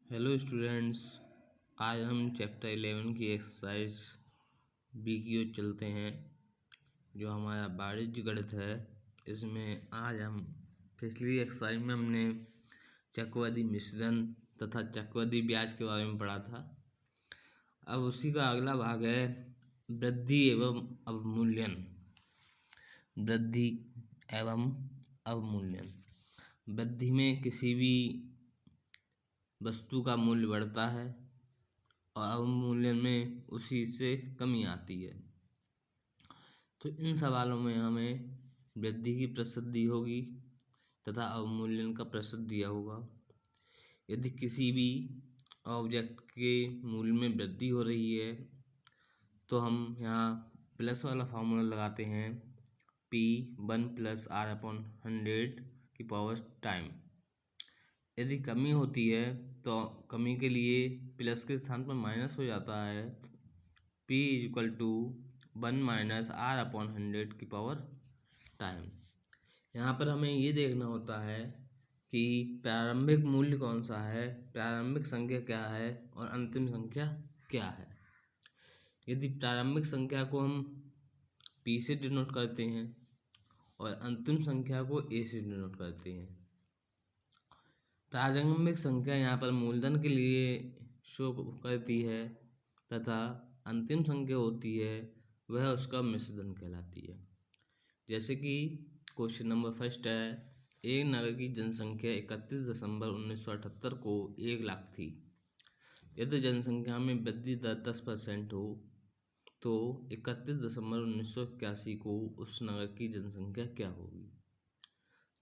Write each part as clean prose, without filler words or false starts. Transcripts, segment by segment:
Hello students, आज हम chapter 11 की एक्सरसाइज बी की ओर चलते हैं, जो हमारा वाणिज्य गणित है। इसमें आज हम पिछली एक्सरसाइज में हमने चक्रवृद्धि मिश्रण तथा चक्रवृद्धि ब्याज के बारे में पढ़ा था। अब उसी का अगला भाग है वृद्धि एवं अवमूल्यन। वृद्धि एवं अवमूल्यन। वृद्धि में किसी भी वस्तु का मूल्य बढ़ता है और अवमूल्यन में उसी से कमी आती है। तो इन सवालों में हमें वृद्धि की प्रतिशत दी होगी तथा अवमूल्यन का प्रतिशत दिया होगा। यदि किसी भी ऑब्जेक्ट के मूल्य में वृद्धि हो रही है तो हम यहाँ प्लस वाला फार्मूला लगाते हैं, P1 + R/100 की पावर टाइम। यदि कमी होती है तो कमी के लिए प्लस के स्थान पर माइनस हो जाता है। P = 1 - R/100 की पावर टाइम। यहाँ पर हमें ये देखना होता है कि प्रारंभिक मूल्य कौन सा है, प्रारंभिक संख्या क्या है और अंतिम संख्या क्या है। यदि प्रारंभिक संख्या को हम P से डिनोट करते हैं और अंतिम संख्या को A से डिनोट करते हैं। प्रारंभिक संख्या यहाँ पर मूलधन के लिए शो करती है तथा अंतिम संख्या होती है वह उसका मिश्रधन कहलाती है। जैसे कि क्वेश्चन नंबर फर्स्ट है, एक नगर की जनसंख्या 31 दिसंबर 1978 को 1 लाख थी। यदि जनसंख्या में वृद्धि दर 10% हो तो 31 दिसंबर 1981 को उस नगर की जनसंख्या क्या होगी।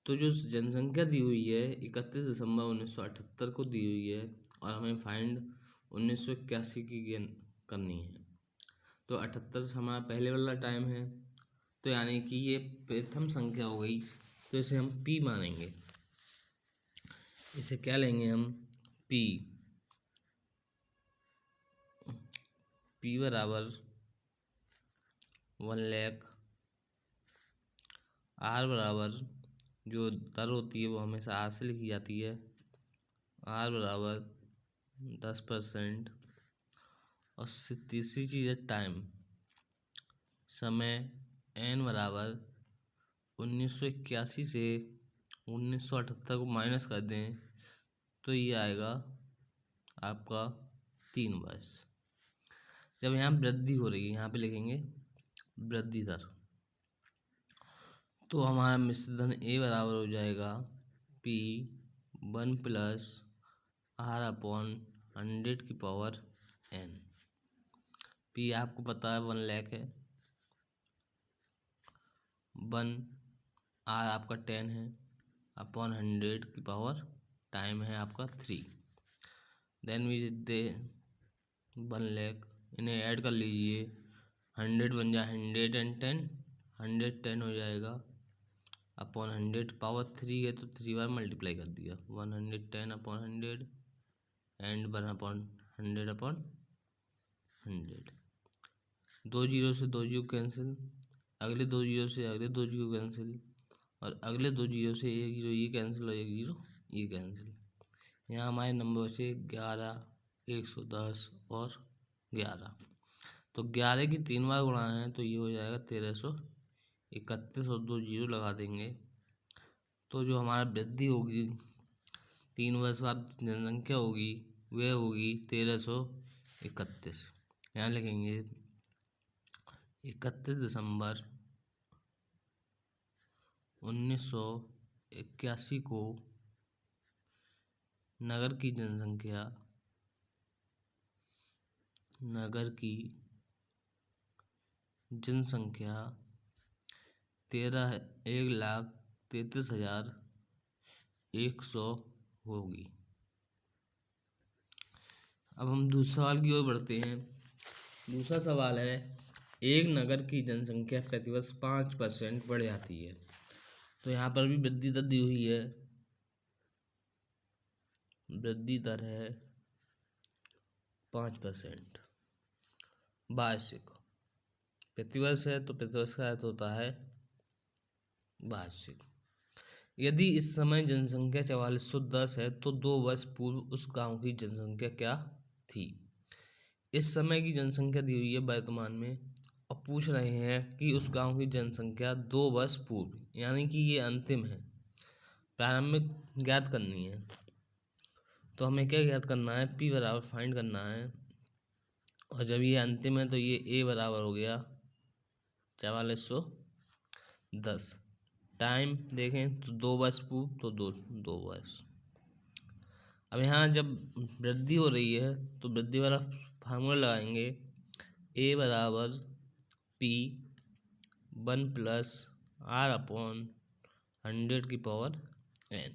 तो जो जनसंख्या दी हुई है 31 दिसंबर 1978 को दी हुई है और हमें फाइंड 1981 की करनी है। तो 78 हमारा पहले वाला टाइम है, तो यानी कि ये प्रथम संख्या हो गई, तो इसे हम P मानेंगे। इसे क्या लेंगे हम, P बराबर 1 लाख। R बराबर जो दर होती है वो हमेशा R से लिखी जाती है, R बराबर 10%। और तीसरी चीज़ है टाइम, समय N बराबर 1981 से 1978 को माइनस कर दें तो ये आएगा आपका 3 वर्ष। जब यहाँ वृद्धि हो रही है, यहाँ पे लिखेंगे वृद्धि दर, तो हमारा मिश्रधन A बराबर हो जाएगा P1 + R/100 की पावर N। P आपको पता है 1 लाख है, 1 R आपका 10 है, अपॉन 100 की पावर टाइम है आपका 3। देन वी दे 1 लाख, इन्हें ऐड कर लीजिए, 100 बन जाए 110, 110 हो जाएगा अपॉन 100, पावर 3 है तो 3 बार मल्टीप्लाई कर दिया, 110/100 एंड 1/100/100। 2 जीरो से 2 जीरो कैंसिल, अगले 2 जीरो से अगले 2 जीरो कैंसिल, और अगले 2 जीरो से 1 जीरो ये कैंसिल और 1 जीरो ये कैंसिल। यहाँ हमारे नंबर से 11, 110 और 11। तो 11 की 3 बार गुणा है तो ये हो जाएगा 1331 और 2 जीरो लगा देंगे तो जो हमारा वृद्धि होगी 3 वर्ष बाद जनसंख्या होगी वह होगी 1331। यहाँ लिखेंगे 31 दिसंबर 1981 को नगर की जनसंख्या 1,33,100 होगी। अब हम दूसरे सवाल की ओर बढ़ते हैं। दूसरा सवाल है, एक नगर की जनसंख्या प्रतिवर्ष 5% बढ़ जाती है। तो यहाँ पर भी वृद्धि दर दी हुई है, वृद्धि दर है 5% वार्षिक। प्रतिवर्ष है तो प्रतिवर्ष का अर्थ होता है वार्षिक। यदि इस समय जनसंख्या 4410 है तो 2 वर्ष पूर्व उस गांव की जनसंख्या क्या थी। इस समय की जनसंख्या दी हुई है वर्तमान में और पूछ रहे हैं कि उस गांव की जनसंख्या 2 वर्ष पूर्व, यानी कि ये अंतिम है, प्रारंभिक ज्ञात करनी है। तो हमें क्या ज्ञात करना है, p बराबर फाइंड करना है। और जब ये अंतिम है तो ये a बराबर हो गया 4410। टाइम देखें तो 2 वर्ष पूर्व तो 2 वर्ष। अब यहाँ जब वृद्धि हो रही है तो वृद्धि वाला फार्मूला लगाएंगे, a बराबर p 1 प्लस r/100⁴n।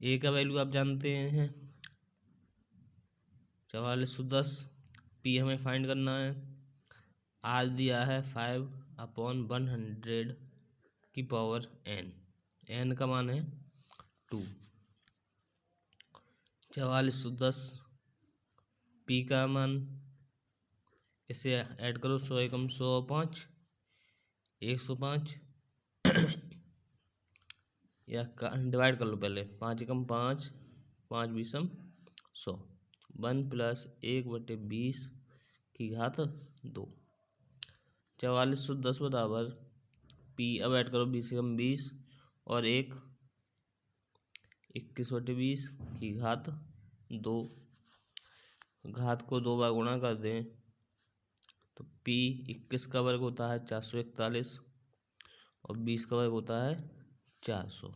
a का वैल्यू आप जानते हैं 4410, p हमें फाइंड करना है, r दिया है 5/100⁴n, n का मान है 2। 4410 p का मान, इसे ऐड करो, 100 एकम 100 और 5 105 या डिवाइड कर लो पहले, 5 एकम 5 5 बीसम 100, 1 प्लस 1/20⁻²। 4410 बराबर p, अब ऐड करो 20 एकम 20 और 1 21/20⁻²। घात को 2 बार गुणा कर दें तो p 21 का वर्ग होता है 441 और 20 का वर्ग होता है 400।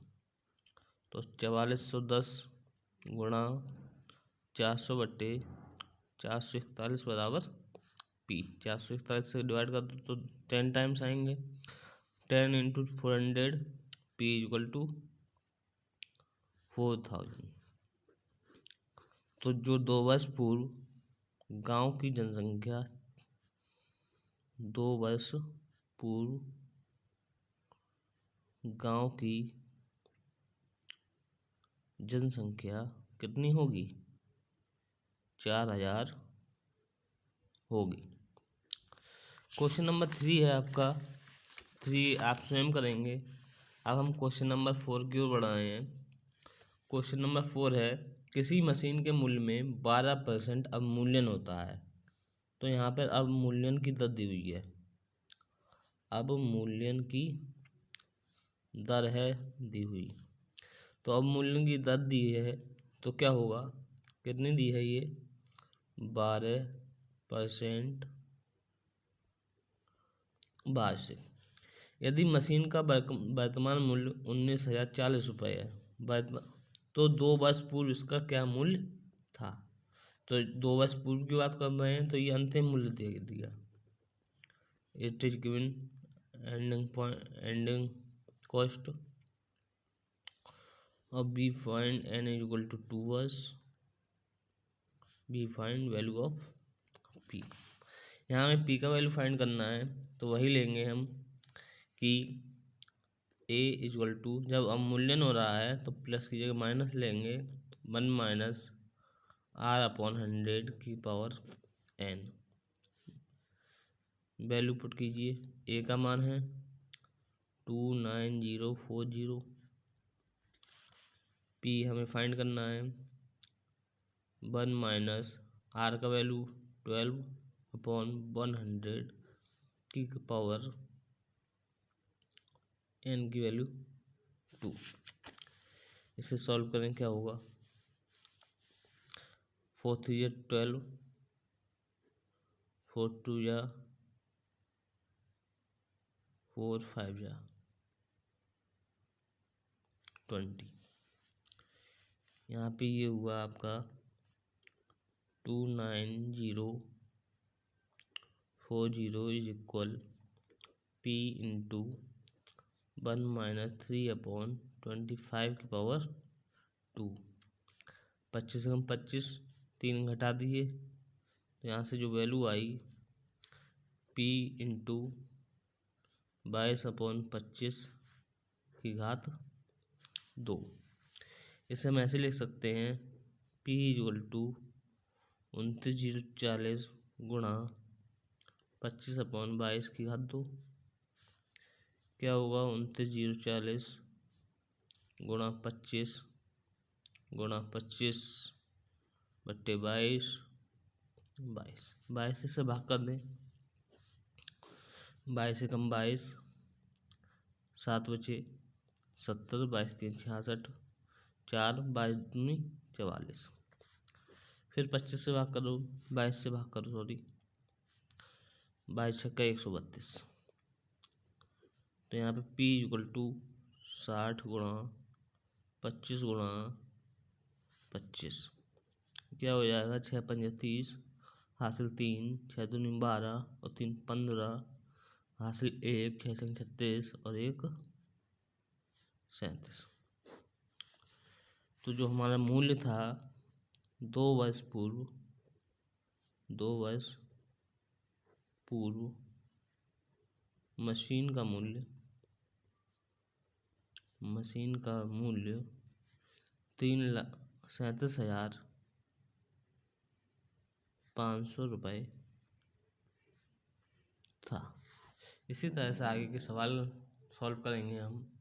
तो 4410 गुणा 400/441 बराबर p। 441 से डिवाइड कर दो तो 10 टाइम्स आएंगे, 10 × 400 p = 4000। तो जो 2 वर्ष पूर्व गांव की जनसंख्या 2 वर्ष पूर्व गांव की जनसंख्या कितनी होगी, 4000 होगी। क्वेश्चन नंबर 3 है आपका, 3 आप स्वयं करेंगे। अब हम क्वेश्चन नंबर 4 की ओर बढ़ रहे हैं। क्वेश्चन नंबर 4 है, किसी मशीन के मूल्य में 12% अवमूल्यन होता है। तो यहाँ पर अवमूल्यन की दर दी हुई है, अवमूल्यन की दर है दी हुई। तो अवमूल्यन की दर दी है तो क्या होगा, कितनी दी है ये, 12% वार्षिक। यदि मशीन का वर्तमान मूल्य 19,040 है, तो 2 वर्ष पूर्व इसका क्या मूल्य था। तो 2 वर्ष पूर्व की बात कर रहे हैं तो ये अंतिम मूल्य दे दिया। It is given ending cost of b find n is equal to 2 वर्ष, b find value of p। यहाँ हमें p का वैल्यू फाइंड करना है तो वही लेंगे हम कि a इक्वल टू, जब अवमूल्यन हो रहा है तो प्लस की जगह माइनस लेंगे, 1 माइनस r/100⁴n। वैल्यू पुट कीजिए, a का मान है 29040, p हमें फाइंड करना है 1 माइनस r का वैल्यू 12/100⁴n की वैल्यू 2। इसे सॉल्व करें क्या होगा, 4 3 या 12, 4 2 या 4 5 या 20। यहाँ पे ये हुआ आपका 29040 is equal p into 1 minus 3/25²। 25 से हम 25 3 घटा दिए तो यहाँ से जो वैल्यू आई p इंटू 22/25²। इसे हम ऐसे लिख सकते हैं, p = 29,040 गुणा 25/22²। क्या होगा, 29,040 गुणा 25 गुणा 25 बट्टे 22 22 से भाग कर दें। 22 से कम 22 7 बचे 70 22 3 66 4 22 दूनी 44। फिर 25 से भाग करो 22 से भाग करो 22 छक्का 132। तो यहाँ पे P = 60 गुणा 25 गुणा 25 क्या हो जाएगा 6 5 30 हासिल 3 6 दूनी 12 और 3 15 हासिल 1 6 6 36 और 1 37। तो जो हमारा मूल्य था 2 वर्ष पूर्व मशीन का मूल्य 3,37,500 रुपये था। इसी तरह से आगे के सवाल सॉल्व करेंगे हम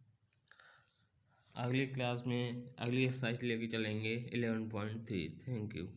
अगली क्लास में। अगली एक्सरसाइज लेके चलेंगे 11.3। Thank you.